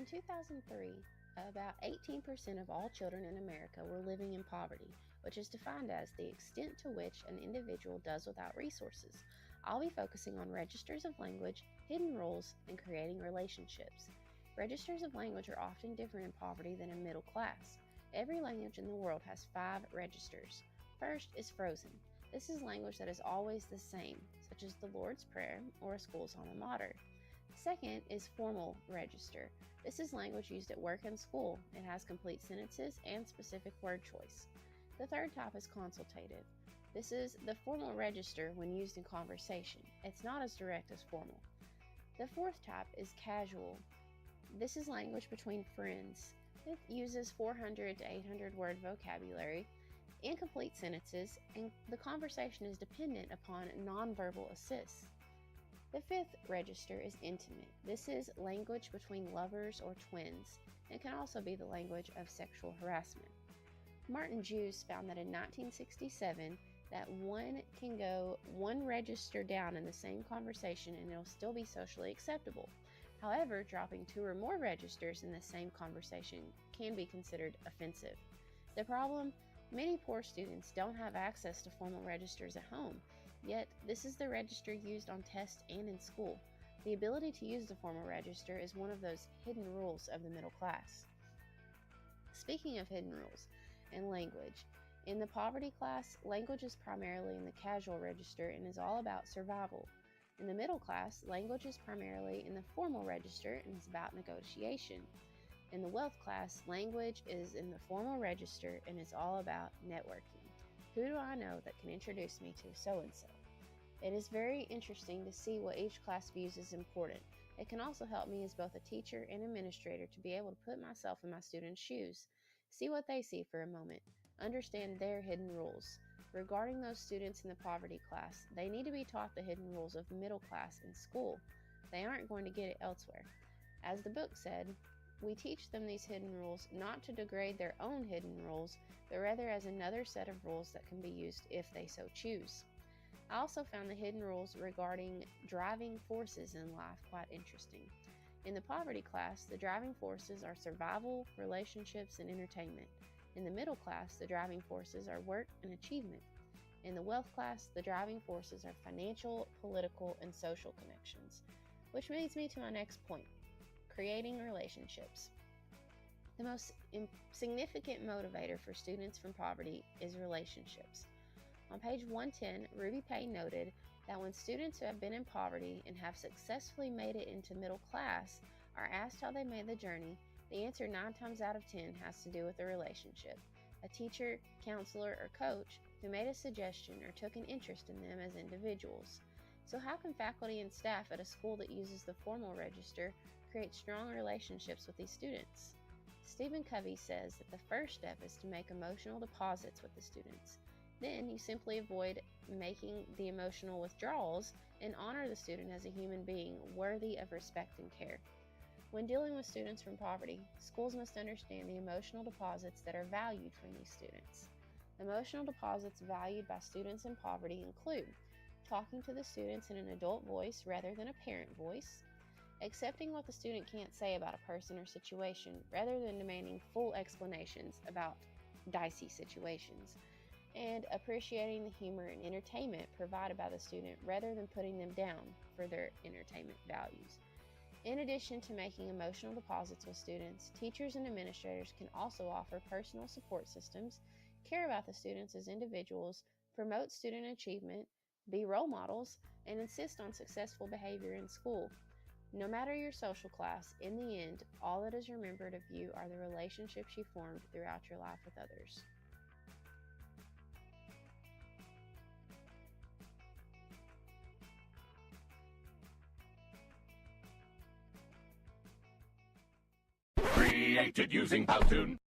In 2003, about 18% of all children in America were living in poverty, which is defined as the extent to which an individual does without resources. I'll be focusing on registers of language, hidden rules, and creating relationships. Registers of language are often different in poverty than in middle class. Every language in the world has 5 registers. First is frozen. This is language that is always the same, such as the Lord's Prayer or a school's alma mater. Second is formal register. This is language used at work and school. It has complete sentences and specific word choice. The third type is consultative. This is the formal register when used in conversation. It's not as direct as formal. The fourth type is casual. This is language between friends. It uses 400 to 800 word vocabulary, incomplete sentences, and the conversation is dependent upon nonverbal assists. The fifth register is intimate. This is language between lovers or twins, and can also be the language of sexual harassment. Martin Jewes found that in 1967 that one can go one register down in the same conversation and it'll still be socially acceptable. However, dropping 2 or more registers in the same conversation can be considered offensive. The problem? Many poor students don't have access to formal registers at home. Yet, this is the register used on tests and in school. The ability to use the formal register is one of those hidden rules of the middle class. Speaking of hidden rules and language, in the poverty class, language is primarily in the casual register and is all about survival. In the middle class, language is primarily in the formal register and is about negotiation. In the wealth class, language is in the formal register and is all about networking. Who do I know that can introduce me to so-and-so? It is very interesting to see what each class views as important. It can also help me as both a teacher and administrator to be able to put myself in my students' shoes, see what they see for a moment, understand their hidden rules. Regarding those students in the poverty class, they need to be taught the hidden rules of middle class in school. They aren't going to get it elsewhere. As the book said, we teach them these hidden rules not to degrade their own hidden rules, but rather as another set of rules that can be used if they so choose. I also found the hidden rules regarding driving forces in life quite interesting. In the poverty class, the driving forces are survival, relationships, and entertainment. In the middle class, the driving forces are work and achievement. In the wealth class, the driving forces are financial, political, and social connections. Which leads me to my next point. Creating relationships. The most significant motivator for students from poverty is relationships. On page 110, Ruby Payne noted that when students who have been in poverty and have successfully made it into middle class are asked how they made the journey, the answer 9 times out of 10 has to do with a relationship, a teacher, counselor, or coach who made a suggestion or took an interest in them as individuals. So how can faculty and staff at a school that uses the formal register create strong relationships with these students? Stephen Covey says that the first step is to make emotional deposits with the students. Then you simply avoid making the emotional withdrawals and honor the student as a human being worthy of respect and care. When dealing with students from poverty, schools must understand the emotional deposits that are valued from these students. Emotional deposits valued by students in poverty include talking to the students in an adult voice rather than a parent voice, accepting what the student can't say about a person or situation rather than demanding full explanations about dicey situations, and appreciating the humor and entertainment provided by the student rather than putting them down for their entertainment values. In addition to making emotional deposits with students, teachers and administrators can also offer personal support systems, care about the students as individuals, promote student achievement, be role models, and insist on successful behavior in school. No matter your social class, in the end, all that is remembered of you are the relationships you formed throughout your life with others. Created using Powtoon.